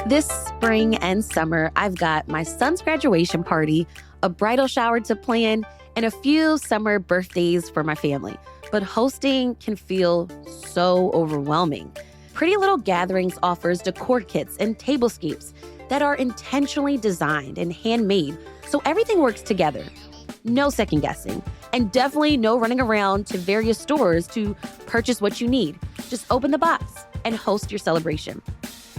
This spring and summer, I've got my son's graduation party, a bridal shower to plan, and a few summer birthdays for my family. But hosting can feel so overwhelming. Pretty Little Gatherings offers decor kits and tablescapes that are intentionally designed and handmade so everything works together. No second guessing, and definitely no running around to various stores to purchase what you need. Just open the box and host your celebration.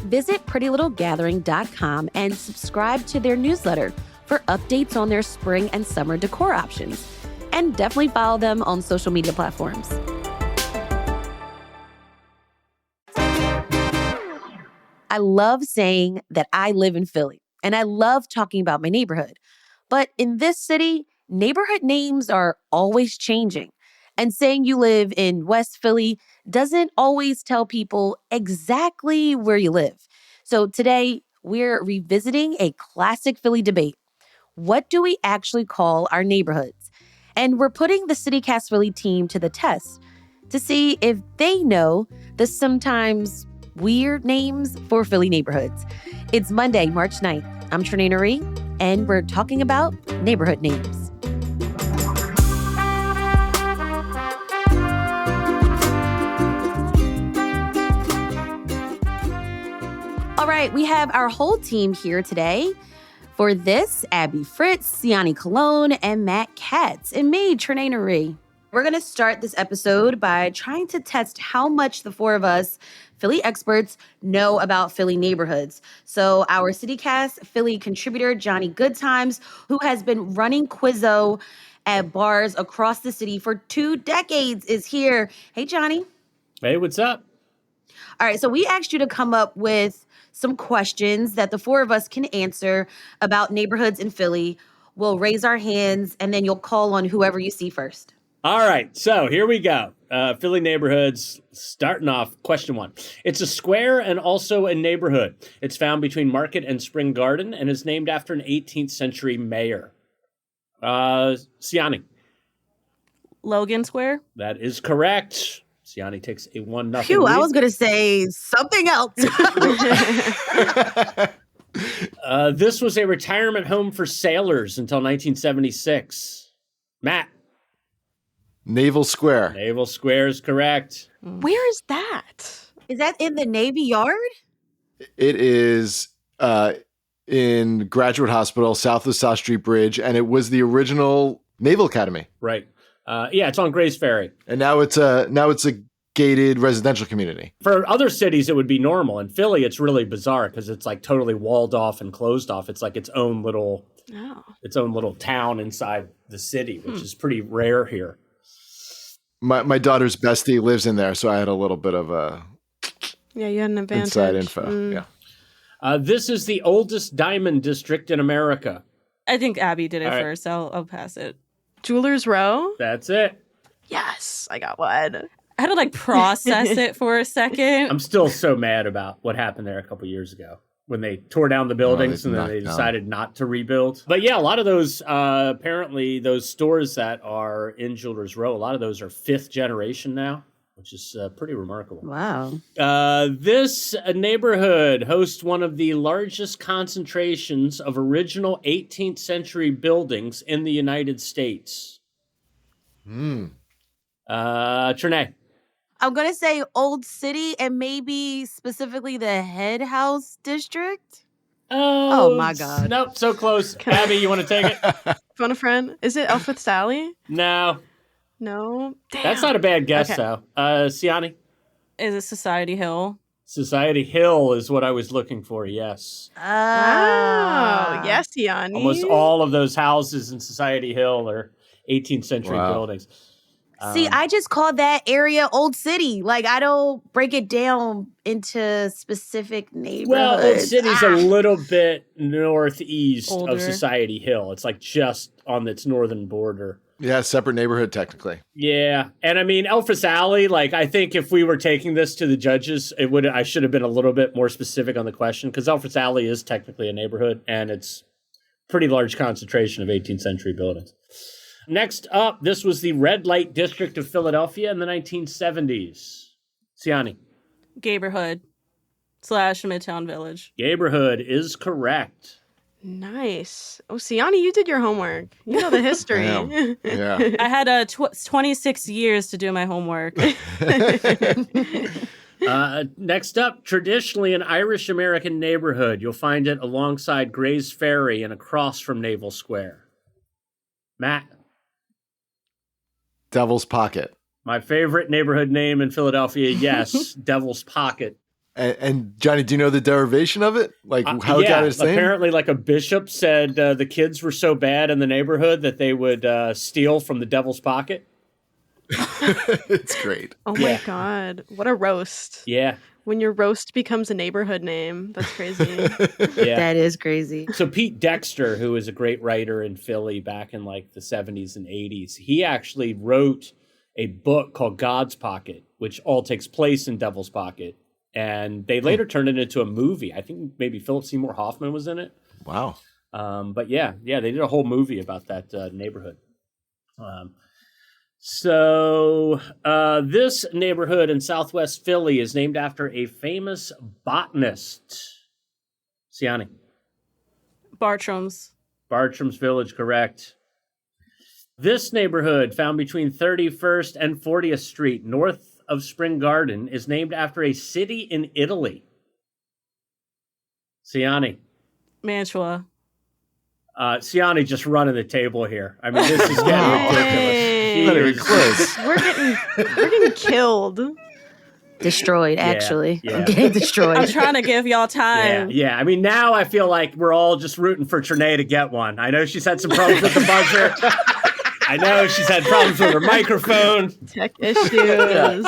Visit prettylittlegathering.com and subscribe to their newsletter for updates on their spring and summer decor options. And definitely follow them on social media platforms. I love saying that I live in Philly, and I love talking about my neighborhood. But in this city, neighborhood names are always changing. And saying you live in West Philly doesn't always tell people exactly where you live. So today, we're revisiting a classic Philly debate. What do we actually call our neighborhoods? And we're putting the CityCast Philly team to the test to see if they know the sometimes weird names for Philly neighborhoods. It's Monday, March 9th. I'm Trinae Nuri, and we're talking about neighborhood names. All right, we have our whole team here today. For this, Abby Fritz, Siani Colon, and Matt Katz, and me, Trinae Nuri. We're going to start this episode by trying to test how much the four of us, Philly experts, know about Philly neighborhoods. So our CityCast Philly contributor, Johnny Goodtimes, who has been running Quizzo at bars across the city for 2 decades, is here. Hey, Johnny. Hey, what's up? All right, so we asked you to come up with some questions that the four of us can answer about neighborhoods in Philly. We'll raise our hands, and then you'll call on whoever you see first. All right, so here we go. Philly neighborhoods, starting off, question 1. It's a square and also a neighborhood. It's found between Market and Spring Garden and is named after an 18th century mayor. Siani. Logan Square? That is correct. Siani takes a 1-0 Phew, lead. I was going to say something else. This was a retirement home for sailors until 1976. Matt. Naval Square. Naval Square is correct. Where is that? Is that in the Navy Yard? It is in Graduate Hospital, south of South Street Bridge, and it was the original Naval Academy. Right. Yeah, it's on Grace Ferry. And now it's a gated residential community. For other cities, it would be normal. In Philly, it's really bizarre because it's like totally walled off and closed off. It's like its own little town inside the city, which is pretty rare here. My daughter's bestie lives in there, so I had a little bit of Yeah, you had an advantage. inside info. Yeah. This is the oldest diamond district in America. I think Abby did it All right. first. I'll pass it. Jewelers Row? That's it. Yes, I got one. I had to process it for a second. I'm still so mad about what happened there a couple years ago when they tore down the buildings and then they decided not to rebuild. But yeah, a lot of those, apparently those stores that are in Jewelers Row, a lot of those are 5th generation now, which is pretty remarkable. Wow. This neighborhood hosts one of the largest concentrations of original 18th century buildings in the United States. Trinae. I'm going to say Old City and maybe specifically the Head House District. Oh my God. Nope, so close. Abby, you want to take it? Phone a friend? Is it Elfith Sally? No. No. Damn. That's not a bad guess, Okay. though. Siani? Is it Society Hill? Society Hill is what I was looking for, yes. Wow. Yes, Yanni. Almost all of those houses in Society Hill are 18th century buildings. See, I just called that area Old City. I don't break it down into specific neighborhoods. Well, Old City's a little bit northeast Older. of Society Hill. It's just on its northern border. Yeah, separate neighborhood technically. Yeah. And I mean, Elfrith Alley, I think if we were taking this to the judges, I should have been a little bit more specific on the question because Elfrith Alley is technically a neighborhood and it's pretty large concentration of 18th century buildings. Next up, this was the red light district of Philadelphia in the 1970s. Siani. Gayborhood. Midtown Village. Neighborhood is correct. Nice. Oh, Siani, you did your homework. You know the history. Damn. Yeah. I had 26 years to do my homework. Next up, traditionally an Irish-American neighborhood. You'll find it alongside Gray's Ferry and across from Naval Square. Matt. Devil's Pocket. My favorite neighborhood name in Philadelphia, yes, Devil's Pocket. And Johnny, do you know the derivation of it? Like how it got its name? Apparently, like a bishop said the kids were so bad in the neighborhood that they would steal from the Devil's Pocket. It's great. Oh my God. What a roast. Yeah. When your roast becomes a neighborhood name. That's crazy. Yeah. That is crazy. So Pete Dexter, who was a great writer in Philly back in like the 70s and 80s, he actually wrote a book called God's Pocket, which all takes place in Devil's Pocket. And they later turned it into a movie. I think maybe Philip Seymour Hoffman was in it. Wow. But yeah, they did a whole movie about that neighborhood. So this neighborhood in Southwest Philly is named after a famous botanist. Siani. Bartram's Village, correct. This neighborhood, found between 31st and 40th Street, north of Spring Garden, is named after a city in Italy. Siani. Mantua. Siani just running the table here. I mean, this is getting ridiculous. Not even close. We're getting killed. Destroyed, Yeah, actually. yeah. I'm getting destroyed. I'm trying to give y'all time. Yeah. I mean, now I feel like we're all just rooting for Trinae to get one. I know she's had some problems with the buzzer. I know she's had problems with her microphone. Tech issues.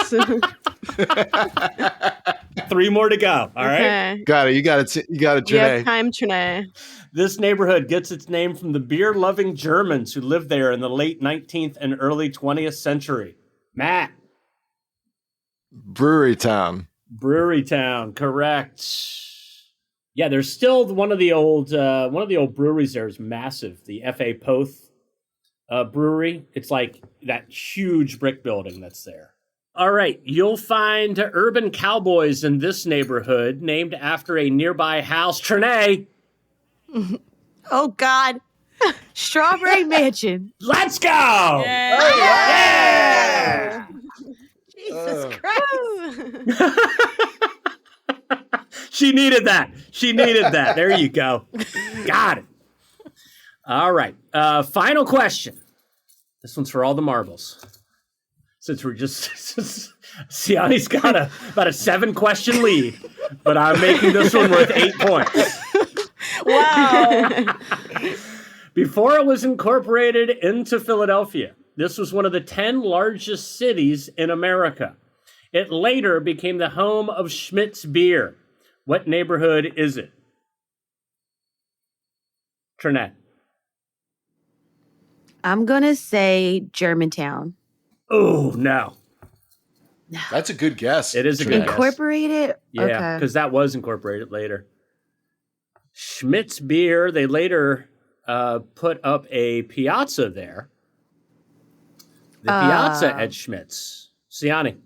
3 more to go. All right. Okay. Got it. You got it. You got it, You have Janae. time, Trinae. This neighborhood gets its name from the beer-loving Germans who lived there in the late 19th and early 20th century. Matt. Brewery Town. Brewery Town, correct. Yeah, there's still one of the old breweries there is massive. The F.A. Poth brewery. It's like that huge brick building that's there. All right, you'll find urban cowboys in this neighborhood named after a nearby house. Trinae. Oh, God. Strawberry Mansion. Let's go! Yeah. Jesus Christ. She needed that. There you go. Got it. All right. Final question. This one's for all the marbles. Since we're just... Siani's got about a 7-question lead, but I'm making this one worth 8 points. Wow. Before it was incorporated into Philadelphia, this was one of the 10 largest cities in America. It later became the home of Schmidt's Beer. What neighborhood is it? Trinette. I'm going to say Germantown. Oh, no. That's a good guess. It is a good guess. Incorporated? Yeah, because that was incorporated later. Schmidt's Beer, they later put up a piazza there. The piazza at Schmidt's. Siani.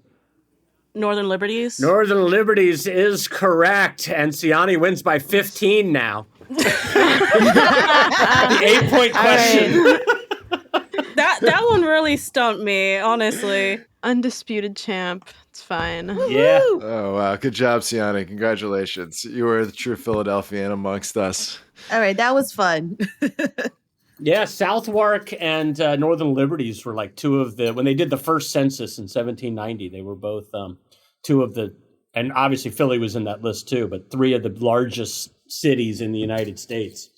Northern Liberties. Northern Liberties is correct, and Siani wins by 15 now. The 8-point question. Right. That one really stumped me, honestly. Undisputed champ. It's fine. Yeah. Oh, wow. Good job, Siani. Congratulations. You were the true Philadelphian amongst us. All right, that was fun. Yeah, Southwark and Northern Liberties were like two of the, when they did the first census in 1790, they were both two of the, and obviously Philly was in that list too, but 3 of the largest cities in the United States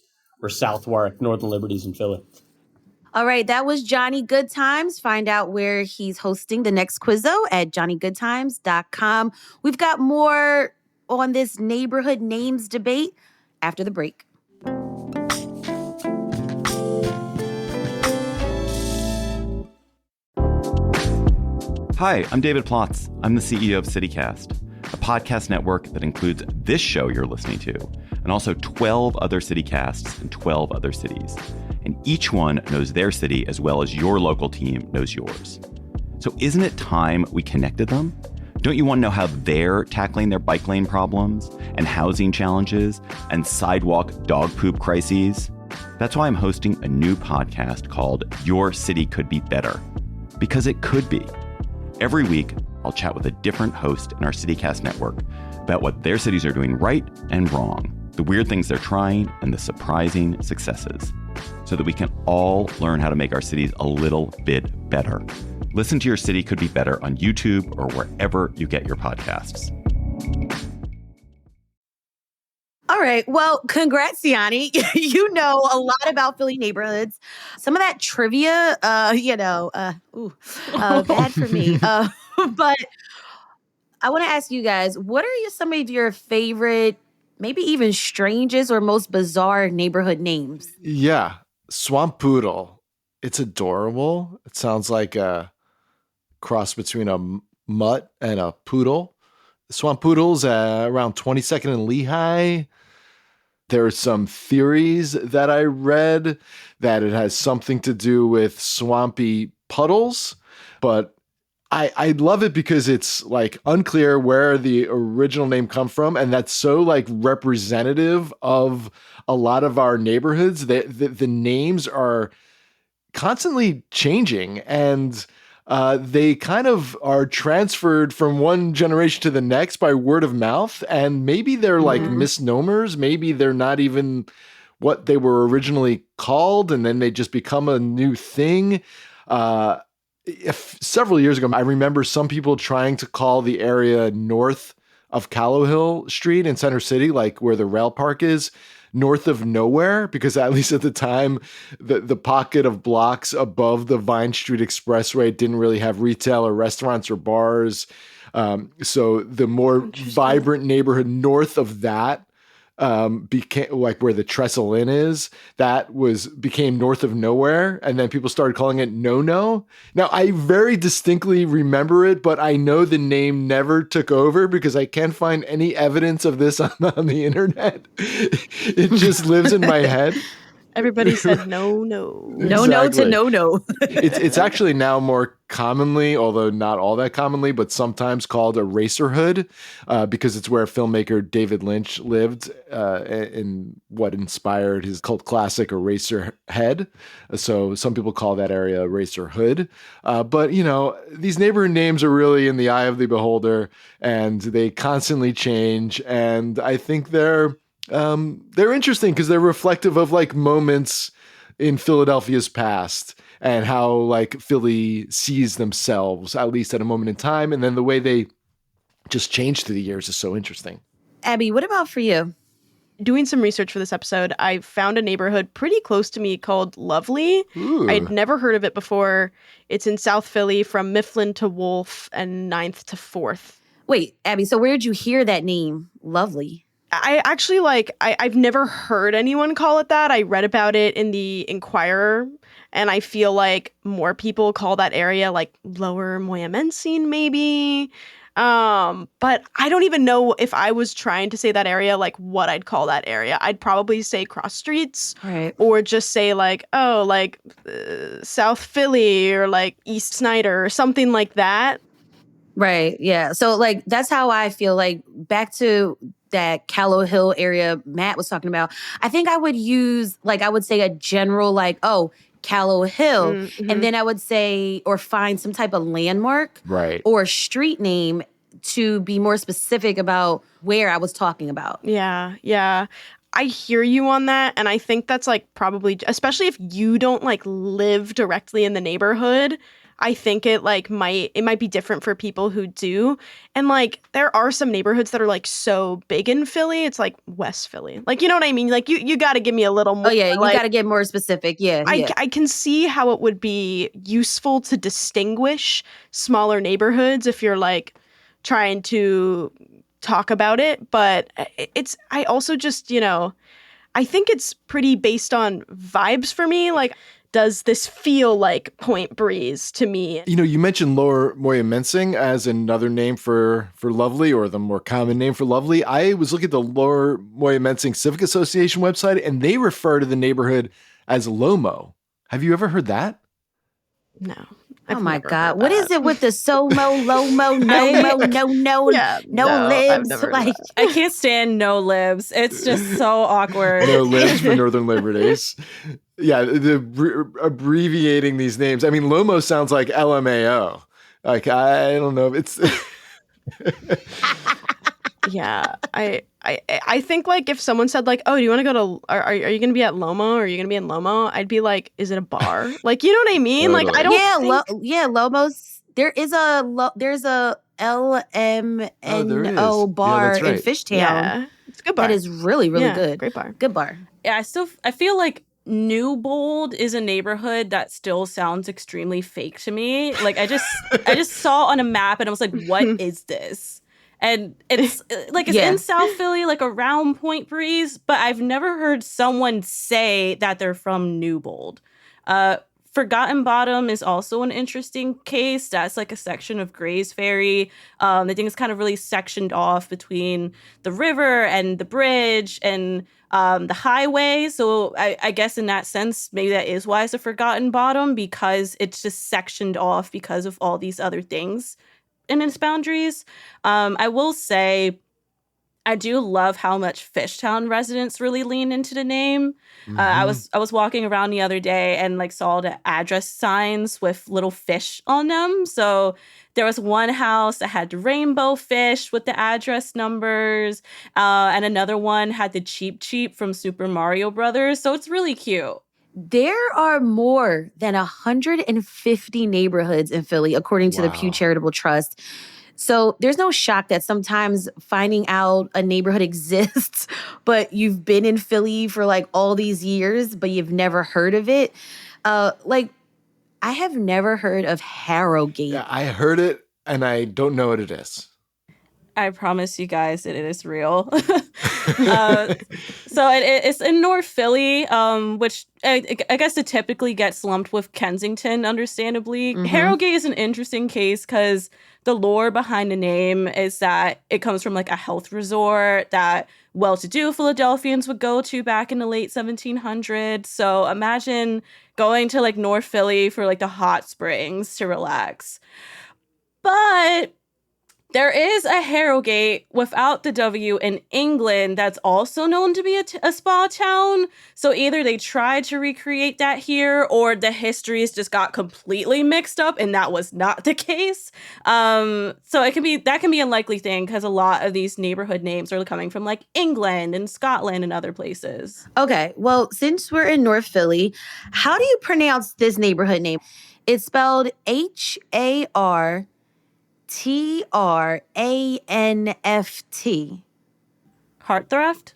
were Southwark, Northern Liberties, and Philly. All right, that was Johnny Goodtimes. Find out where he's hosting the next quizzo at johnnygoodtimes.com. We've got more on this neighborhood names debate after the break. Hi, I'm David Plotz. I'm the CEO of CityCast, a podcast network that includes this show you're listening to, and also 12 other CityCasts in 12 other cities. And each one knows their city as well as your local team knows yours. So isn't it time we connected them? Don't you want to know how they're tackling their bike lane problems and housing challenges and sidewalk dog poop crises? That's why I'm hosting a new podcast called Your City Could Be Better. Because it could be. Every week, I'll chat with a different host in our CityCast network about what their cities are doing right and wrong, the weird things they're trying, and the surprising successes, so that we can all learn how to make our cities a little bit better. Listen to Your City Could Be Better on YouTube or wherever you get your podcasts. All right. Well, congrats, Yanni. You know a lot about Philly neighborhoods. Some of that trivia, bad for me. But I want to ask you guys, what are some of your favorite, maybe even strangest or most bizarre neighborhood names? Yeah. Swamp Poodle. It's adorable. It sounds like a cross between a mutt and a poodle. Swamp Poodle's around 22nd and Lehigh. There are some theories that I read that it has something to do with swampy puddles, but I love it because it's like unclear where the original name come from, and that's so like representative of a lot of our neighborhoods. The names are constantly changing, and they kind of are transferred from one generation to the next by word of mouth. And maybe they're like misnomers. Maybe they're not even what they were originally called, and then they just become a new thing. Several years ago, I remember some people trying to call the area north of Callowhill Street in Center City, like where the rail park is, north of nowhere, because at least at the time, the pocket of blocks above the Vine Street Expressway didn't really have retail or restaurants or bars. So the more vibrant neighborhood north of that became like where the Trestle Inn is, became north of nowhere. And then people started calling it No. Now I very distinctly remember it, but I know the name never took over because I can't find any evidence of this on the internet. It just lives in my head. Everybody said no. No Exactly. to no. It's actually now more commonly, although not all that commonly, but sometimes called a racer hood because it's where filmmaker David Lynch lived in what inspired his cult classic Eraser Head. So some people call that area Racer Hood. But, these neighborhood names are really in the eye of the beholder, and they constantly change. And I think they're interesting because they're reflective of like moments in Philadelphia's past and how like Philly sees themselves, at least at a moment in time. And then the way they just change through the years is so interesting. Abby, what about for you? Doing some research for this episode, I found a neighborhood pretty close to me called Lovely. Ooh. I'd never heard of it before. It's in South Philly from Mifflin to Wolf and 9th to 4th. Wait, Abby, so where did you hear that name? Lovely. I actually I've never heard anyone call it that. I read about it in the Inquirer, and I feel like more people call that area like Lower Moyamensing maybe. But I don't even know if I was trying to say that area, like what I'd call that area. I'd probably say cross streets, Right. or just say like, South Philly or like East Snyder or something like that. Right. Yeah. So like that's how I feel, like back to that Callowhill area Matt was talking about. I think I would use I would say a general Callowhill, and then I would say or find some type of landmark Right. or street name to be more specific about where I was talking about. Yeah. I hear you on that, and I think that's probably, especially if you don't live directly in the neighborhood, I think it might be different for people who do. And there are some neighborhoods that are so big in Philly. It's West Philly. You know what I mean? You got to give me a little more. Oh yeah, you got to get more specific. Yeah. I can see how it would be useful to distinguish smaller neighborhoods if you're trying to talk about it. But I also just, I think it's pretty based on vibes for me. Does this feel like Point Breeze to me? You mentioned Lower Moyamensing as another name for Lovely, or the more common name for Lovely. I was looking at the Lower Moyamensing Civic Association website, and they refer to the neighborhood as Lomo. Have you ever heard that? No. Oh I've my never God. heard What is that. it with the SOMO, LOMO, no, Yeah, no I've libs? never heard Like, that. I can't stand no libs. It's just so awkward. No libs for Northern Liberties. Yeah, abbreviating these names. I mean, Lomo sounds like LMAO. Like, I don't know if it's. Yeah, I think like if someone said like, "Oh, do you want to go to? Are you going to be at Lomo? Or are you going to be in Lomo?" I'd be like, "Is it a bar?" Like, you know what I mean? Like, I Totally. don't think. Lomos. There's a LMNO Oh, there is. Yeah, bar that's in right. Fishtown Yeah, it's a good bar. that is really, really Yeah, good. great bar. Good bar. Yeah, I feel like Newbold is a neighborhood that still sounds extremely fake to me. Like I just saw on a map and I was like, what is this? And it's like it's Yeah. in South Philly, like around Point Breeze, but I've never heard someone say that they're from Newbold. Forgotten Bottom is also an interesting case. That's like a section of Gray's Ferry. I think it's kind of really sectioned off between the river and the bridge and the highway. So I guess in that sense, maybe that is why it's a Forgotten Bottom, because it's just sectioned off because of all these other things in its boundaries. I will say, I do love how much Fishtown residents really lean into the name. I was walking around the other day and like saw the address signs with little fish on them. So there was one house that had the rainbow fish with the address numbers, and another one had the Cheep Cheep from Super Mario Brothers. So it's really cute. There are more than 150 neighborhoods in Philly, according to the Pew Wow. Charitable Trust. So there's no shock that sometimes finding out a neighborhood exists, but you've been in Philly for like all these years, but you've never heard of it. Like, I have never heard of Harrogate. Yeah, I heard it and I don't know what it is. I promise you guys that it is real. So it's in North Philly, which I guess it typically gets lumped with Kensington, understandably. Mhm. Harrogate is an interesting case because the lore behind the name is that it comes from like a health resort that well-to-do Philadelphians would go to back in the late 1700s. So imagine going to like North Philly for like the hot springs to relax. But there is a Harrogate without the W in England that's also known to be a spa town. So either they tried to recreate that here or the histories just got completely mixed up and that was not the case. So that can be a likely thing because a lot of these neighborhood names are coming from like England and Scotland and other places. Okay, well, since we're in North Philly, how do you pronounce this neighborhood name? It's spelled HARTRANFT. Heartthrift?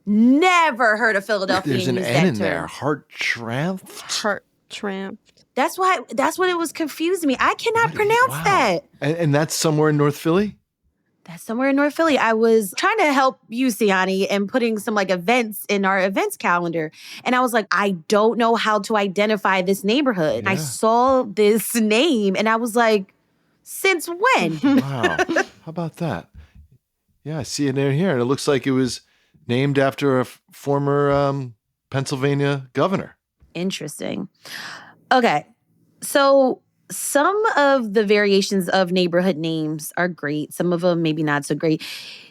Never heard a Philadelphian There's an use N that in term. there. Hartranft. Heart tramp. That's what it was confusing me. I cannot What? pronounce Wow. that. And that's somewhere in North Philly? That's somewhere in North Philly. I was trying to help you, Siani, and putting some like events in our events calendar. And I was like, I don't know how to identify this neighborhood. I Yeah. saw this name and I was like, since when? Wow. How about that? Yeah, I see it in here. And it looks like it was named after a former Pennsylvania governor. Interesting. Okay. So some of the variations of neighborhood names are great. Some of them maybe not so great.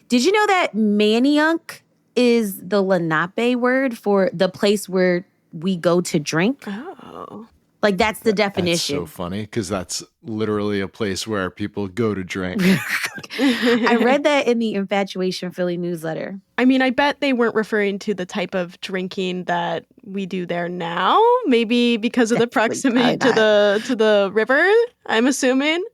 Did you know that Manayunk is the Lenape word for the place where we go to drink? Oh. Like that's the That's definition. so funny because that's literally a place where people go to drink. I read that in the Infatuation Philly newsletter. I mean, I bet they weren't referring to the type of drinking that we do there now. Maybe because of the Definitely proximity probably to the river, I'm assuming.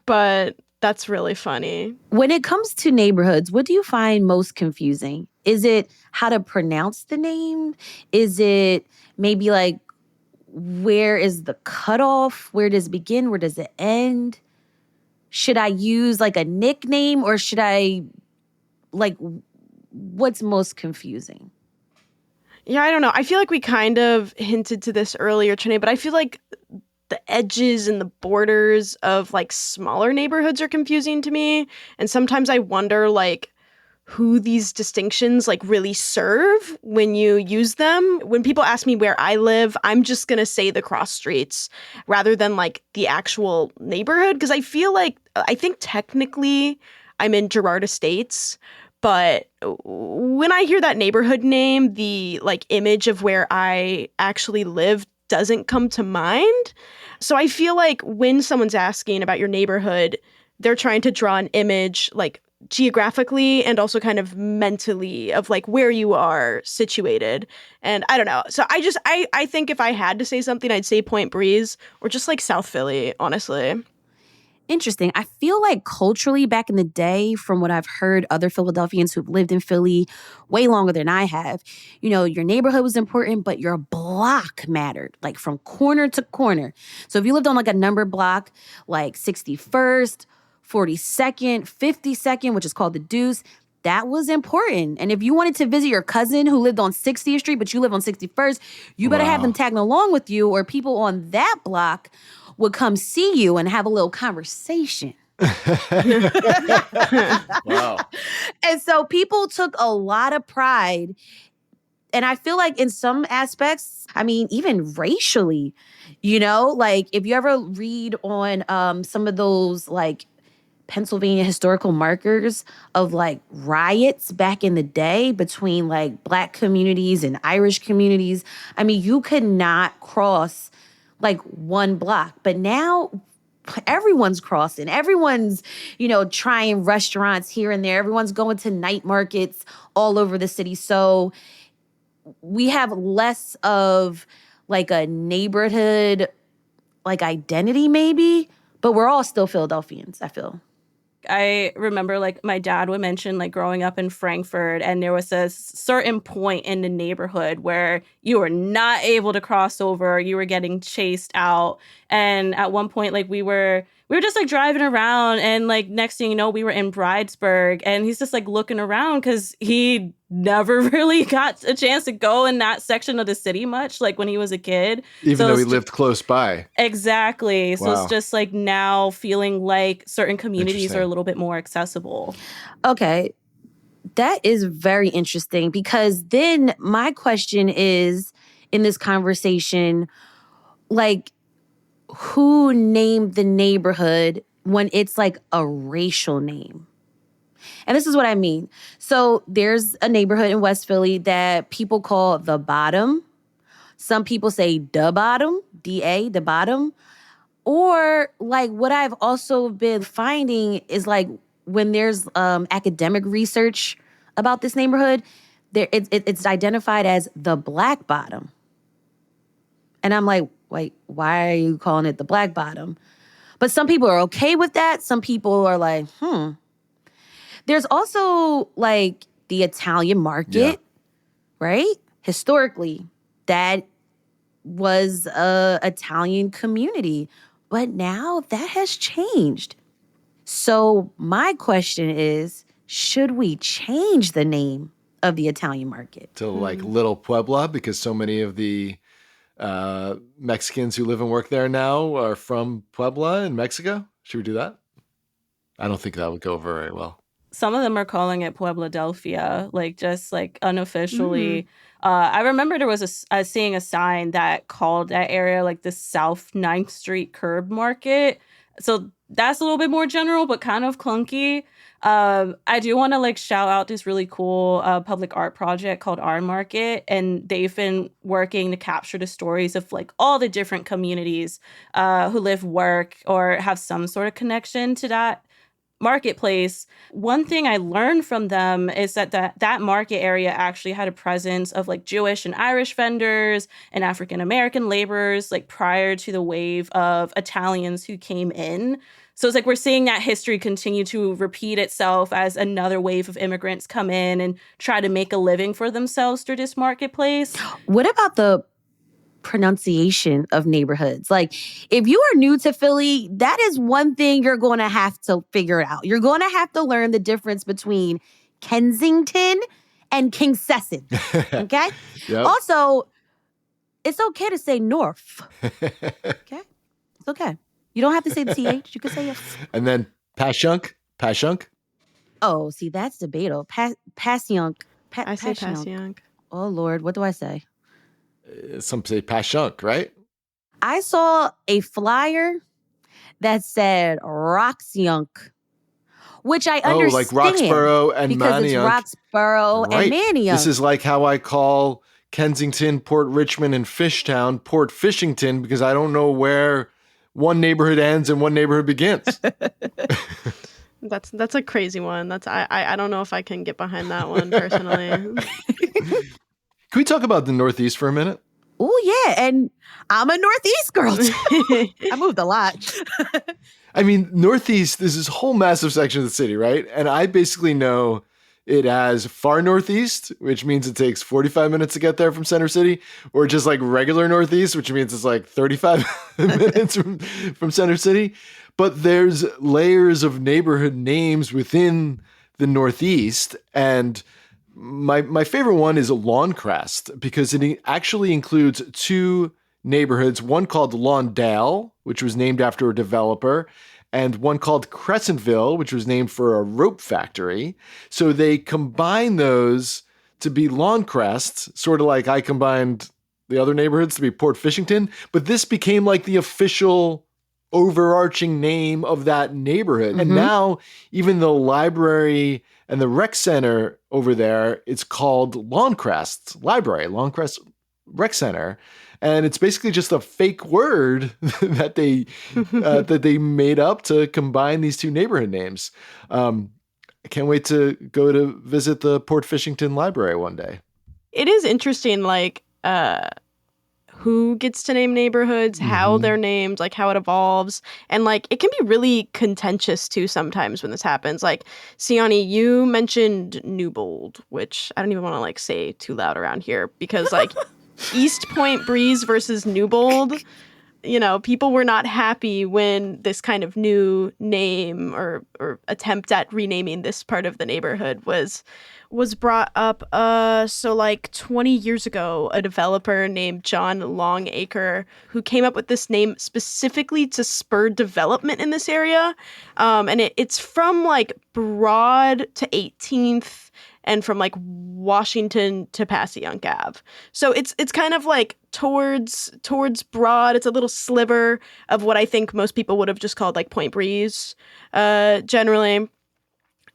But that's really funny. When it comes to neighborhoods, what do you find most confusing? Is it how to pronounce the name? Is it maybe like where is the cutoff? Where does it begin? Where does it end? Should I use like a nickname or should I like what's most confusing? Yeah, I don't know. I feel like we kind of hinted to this earlier, Trinae, but I feel like the edges and the borders of like smaller neighborhoods are confusing to me. And sometimes I wonder like who these distinctions like really serve when you use them. When people ask me where I live, I'm just going to say the cross streets rather than like the actual neighborhood, because I think technically I'm in Girard Estates, but when I hear that neighborhood name, the like image of where I actually live doesn't come to mind. So I feel like when someone's asking about your neighborhood, they're trying to draw an image like geographically and also kind of mentally of like where you are situated. And I don't know. So I think if I had to say something, I'd say Point Breeze or just like South Philly, honestly. Interesting. I feel like culturally back in the day, from what I've heard other Philadelphians who've lived in Philly way longer than I have, your neighborhood was important, but your block mattered, like from corner to corner. So if you lived on like a number block, like 61st, 42nd, 52nd, which is called the Deuce, that was important. And if you wanted to visit your cousin who lived on 60th Street, but you live on 61st, you better have them tagging along with you, or people on that block would come see you and have a little conversation. Wow. And so people took a lot of pride. And I feel like in some aspects, I mean, even racially, like if you ever read on some of those like Pennsylvania historical markers of like riots back in the day between like Black communities and Irish communities, I mean, you could not cross like one block. But now everyone's crossing. Everyone's, trying restaurants here and there. Everyone's going to night markets all over the city. So we have less of like a neighborhood like identity maybe, but we're all still Philadelphians, I feel. I remember like my dad would mention like growing up in Frankfurt, and there was a certain point in the neighborhood where you were not able to cross over, you were getting chased out. And at one point, like we were just like driving around, and like next thing you know, we were in Bridesburg, and he's just like looking around because he never really got a chance to go in that section of the city much, like when he was a kid. Even though he lived close by. Exactly. So Wow. it's just like now feeling like certain communities are a little bit more accessible. Okay. That is very interesting, because then my question is, in this conversation, like, who named the neighborhood when it's like a racial name? And this is what I mean. So there's a neighborhood in West Philly that people call the Bottom. Some people say the Bottom, D-A, the Bottom. Or like what I've also been finding is like when there's academic research about this neighborhood, it's identified as the Black Bottom. And I'm like, wait, why are you calling it the Black Bottom? But some people are okay with that. Some people are like, There's also like the Italian market, right? Historically, that was a Italian community, but now that has changed. So my question is, should we change the name of the Italian market to like Little Puebla, because so many of the Mexicans who live and work there now are from Puebla in Mexico? Should we do that? I don't think that would go very well. Some of them are calling it Puebladelphia, like just like unofficially. I remember there was seeing a sign that called that area like the South 9th Street Curb Market. So that's a little bit more general, but kind of clunky. I do want to like shout out this really cool public art project called Art Market, and they've been working to capture the stories of like all the different communities who live, work, or have some sort of connection to that marketplace. One thing I learned from them is that market area actually had a presence of like Jewish and Irish vendors and African American laborers like prior to the wave of Italians who came in. So it's like we're seeing that history continue to repeat itself as another wave of immigrants come in and try to make a living for themselves through this marketplace. What about the pronunciation of neighborhoods? Like, if you are new to Philly, that is one thing you're going to have to figure out. You're going to have to learn the difference between Kensington and Kingsesson. Okay? Yep. Also, it's okay to say North. Okay? It's okay. You don't have to say the TH. You can say it. And then Pashunk. Oh, see, that's debatable. Passyunk. I say Passyunk. Passyunk. Oh, Lord, what do I say? Some say Passyunk, right? I saw a flyer that said Roxyunk, which I Oh, like understand Roxborough and because it's Manayunk. Roxborough and Right. Manayunk. This is like how I call Kensington, Port Richmond, and Fishtown Port Fishington, because I don't know where one neighborhood ends and one neighborhood begins. That's a crazy one. I don't know if I can get behind that one personally. Can we talk about the Northeast for a minute? Oh, yeah. And I'm a Northeast girl, too. I moved a lot. I mean, Northeast is this whole massive section of the city, right? And I basically know it as far Northeast, which means it takes 45 minutes to get there from Center City, or just like regular Northeast, which means it's like 35 minutes from Center City. But there's layers of neighborhood names within the Northeast. And my favorite one is Lawncrest, because it actually includes two neighborhoods, one called Lawndale, which was named after a developer, and one called Crescentville, which was named for a rope factory. So they combine those to be Lawncrest, sort of like I combined the other neighborhoods to be Port Fishington, but this became like the official overarching name of that neighborhood. Mm-hmm. And now even the library and the rec center over there, it's called Lawncrest Library, Lawncrest Rec Center. And it's basically just a fake word that they made up to combine these two neighborhood names. I can't wait to go to visit the Port Fishington Library one day. It is interesting, like, who gets to name neighborhoods, how they're named, like how it evolves. And like, it can be really contentious too sometimes when this happens. Like, Siani, you mentioned Newbold, which I don't even want to like say too loud around here because like East Point Breeze versus Newbold, you know, people were not happy when this kind of new name or attempt at renaming this part of the neighborhood was brought up. So like 20 years ago, a developer named John Longacre, who came up with this name specifically to spur development in this area. And it's from like Broad to 18th and from like Washington to Passyunk Ave. So it's kind of like towards Broad. It's a little sliver of what I think most people would have just called like Point Breeze, generally.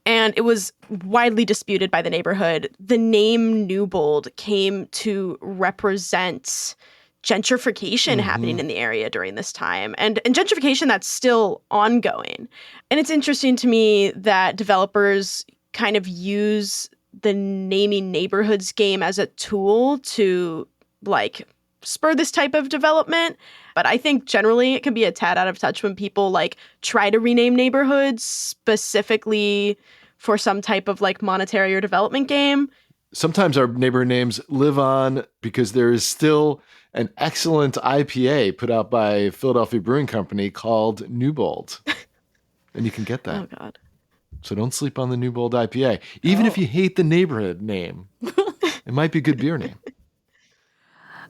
And it was widely disputed by the neighborhood. The name Newbold came to represent gentrification happening in the area during this time. And gentrification that's still ongoing. And it's interesting to me that developers kind of use the naming neighborhoods game as a tool to like spur this type of development. But I think generally it can be a tad out of touch when people like try to rename neighborhoods specifically for some type of like monetary or development game. Sometimes our neighborhood names live on because there is still an excellent IPA put out by Philadelphia Brewing Company called Newbold. And you can get that. Oh, God. So don't sleep on the Newbold IPA. Even if you hate the neighborhood name, it might be a good beer name.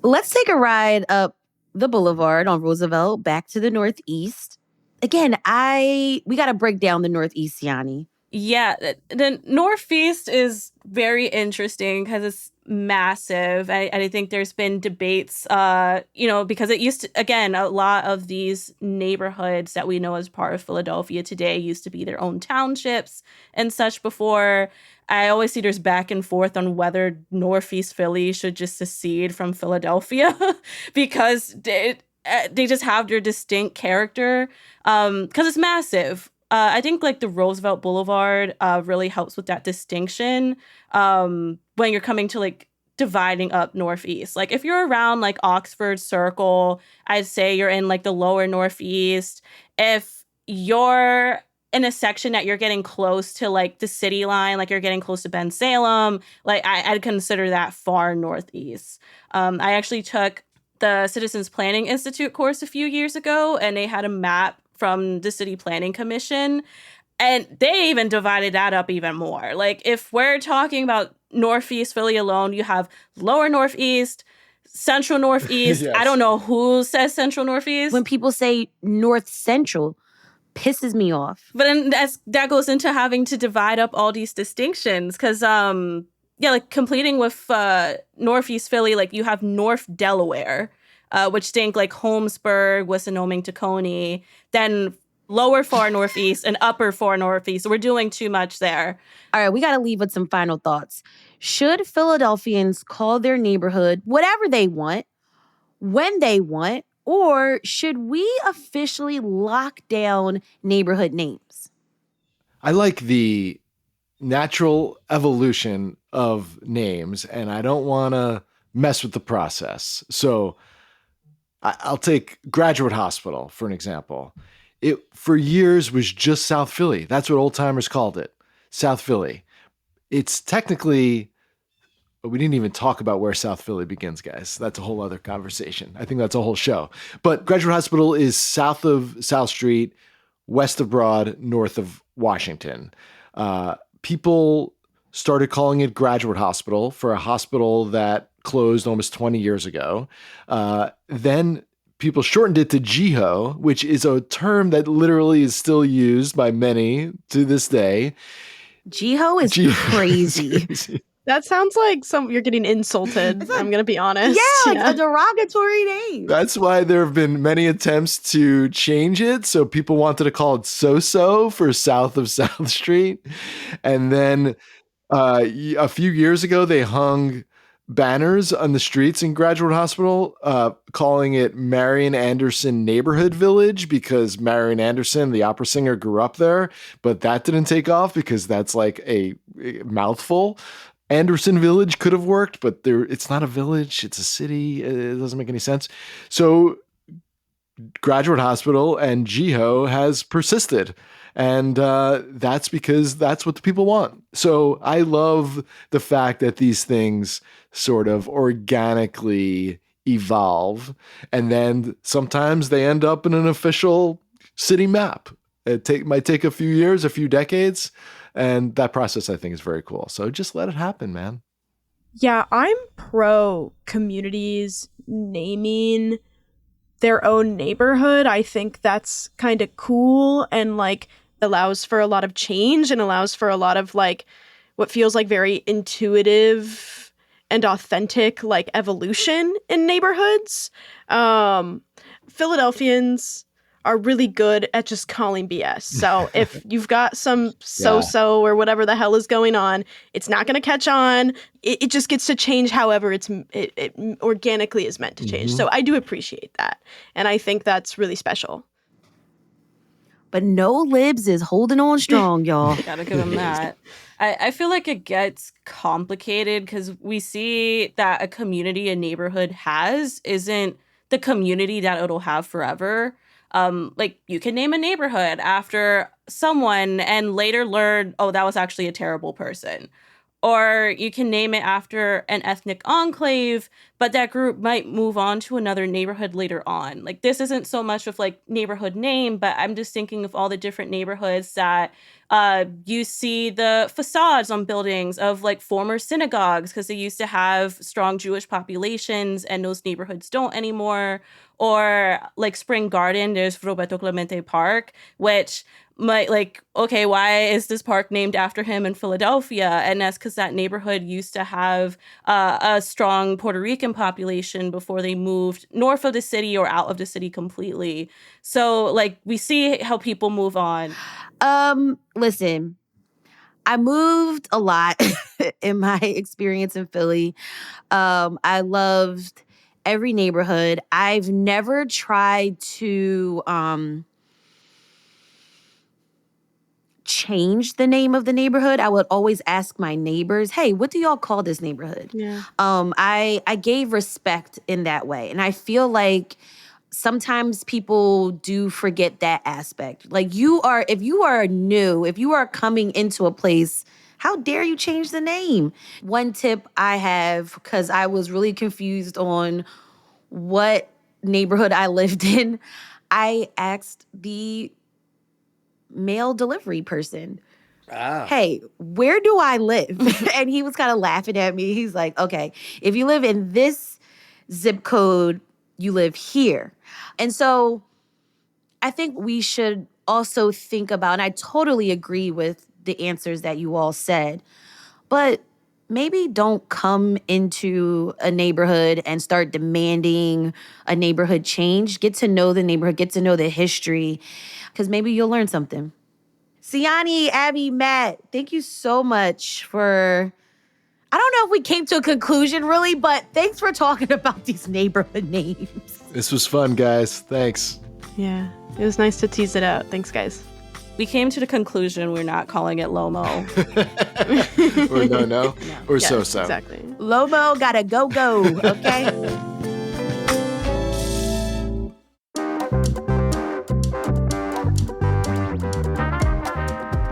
Let's take a ride up the boulevard on Roosevelt back to the Northeast. Again, we got to break down the Northeast, Yanni. Yeah, the Northeast is very interesting because it's massive. I think there's been debates, because it used to, again, a lot of these neighborhoods that we know as part of Philadelphia today used to be their own townships and such before. I always see there's back and forth on whether Northeast Philly should just secede from Philadelphia because they just have their distinct character because it's massive. I think like the Roosevelt Boulevard really helps with that distinction when you're coming to like dividing up Northeast. Like if you're around like Oxford Circle, I'd say you're in like the lower Northeast. If you're in a section that you're getting close to like the city line, like you're getting close to Ben Salem, like I'd consider that far Northeast. I actually took the Citizens Planning Institute course a few years ago, and they had a map from the City Planning Commission, and they even divided that up even more. Like if we're talking about Northeast Philly alone, you have lower Northeast, central Northeast. Yes. I don't know who says central Northeast. When people say North Central, pisses me off. But then that goes into having to divide up all these distinctions because, like completing with Northeast Philly, like you have North Delaware, which think like Holmesburg, Wissinoming, Tacony, then lower far northeast and upper far northeast. So we're doing too much there. All right, we got to leave with some final thoughts. Should Philadelphians call their neighborhood whatever they want, when they want, or should we officially lock down neighborhood names? I like the natural evolution of names, and I don't want to mess with the process. So I'll take Graduate Hospital for an example. It for years was just South Philly. That's what old timers called it, South Philly. It's technically, we didn't even talk about where South Philly begins, guys. That's a whole other conversation. I think that's a whole show. But Graduate Hospital is south of South Street, west of Broad, north of Washington. People started calling it Graduate Hospital for a hospital that closed almost 20 years ago. Then people shortened it to GHO, which is a term that literally is still used by many to this day. GHO is crazy. That sounds like you're getting insulted. I'm going to be honest. Yeah, like a derogatory name. That's why there have been many attempts to change it. So people wanted to call it So-So for south of South Street. And then a few years ago, they hung banners on the streets in Graduate Hospital calling it Marian Anderson Neighborhood Village because Marian Anderson, the opera singer, grew up there. But that didn't take off because that's like a mouthful. Anderson Village could have worked, but it's not a village. It's a city. It doesn't make any sense. So Graduate Hospital and GHO has persisted. And that's because that's what the people want. So I love the fact that these things sort of organically evolve. And then sometimes they end up in an official city map. It might take a few years, a few decades. And that process, I think, is very cool. So just let it happen, man. Yeah, I'm pro communities naming their own neighborhood. I think that's kind of cool and like allows for a lot of change and allows for a lot of like what feels like very intuitive and authentic like evolution in neighborhoods. Philadelphians are really good at just calling BS. So if you've got some so-so or whatever the hell is going on, it's not going to catch on. It just gets to change however it organically is meant to change. Mm-hmm. So I do appreciate that. And I think that's really special. But No Libs is holding on strong, y'all. Gotta give them that. I feel like it gets complicated because we see that a community a neighborhood isn't the community that it'll have forever. Like you can name a neighborhood after someone and later learn, oh, that was actually a terrible person. Or you can name it after an ethnic enclave, but that group might move on to another neighborhood later on. Like this isn't so much of like neighborhood name, but I'm just thinking of all the different neighborhoods that you see the facades on buildings of like former synagogues because they used to have strong Jewish populations and those neighborhoods don't anymore. Or like Spring Garden, there's Roberto Clemente Park, which might like, okay, why is this park named after him in Philadelphia? And that's because that neighborhood used to have a strong Puerto Rican population before they moved north of the city or out of the city completely. So like we see how people move on. Listen, I moved a lot in my experience in Philly. I loved every neighborhood. I've never tried to change the name of the neighborhood. I would always ask my neighbors, hey, what do y'all call this neighborhood? Yeah. I gave respect in that way. And I feel like sometimes people do forget that aspect. Like if you are new, if you are coming into a place, how dare you change the name? One tip I have, because I was really confused on what neighborhood I lived in, I asked the mail delivery person, hey, where do I live? And he was kind of laughing at me. He's like, okay, if you live in this zip code, you live here. And so I think we should also think about, and I totally agree with the answers that you all said, but maybe don't come into a neighborhood and start demanding a neighborhood change. Get to know the neighborhood, get to know the history, because maybe you'll learn something. Siani, Abby, Matt, thank you so much for, I don't know if we came to a conclusion really, but thanks for talking about these neighborhood names. This was fun, guys. Thanks. Yeah, it was nice to tease it out. Thanks, guys. We came to the conclusion we're not calling it Lomo. Or no. Or Yes, so-so. Exactly. Lomo gotta go, okay?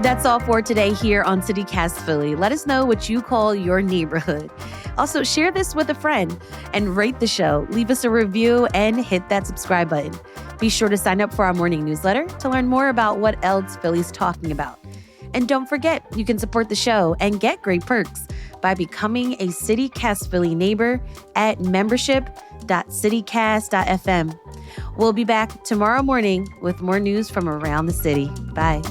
That's all for today here on CityCast Philly. Let us know what you call your neighborhood. Also, share this with a friend and rate the show. Leave us a review and hit that subscribe button. Be sure to sign up for our morning newsletter to learn more about what else Philly's talking about. And don't forget, you can support the show and get great perks by becoming a CityCast Philly neighbor at membership.citycast.fm. We'll be back tomorrow morning with more news from around the city. Bye.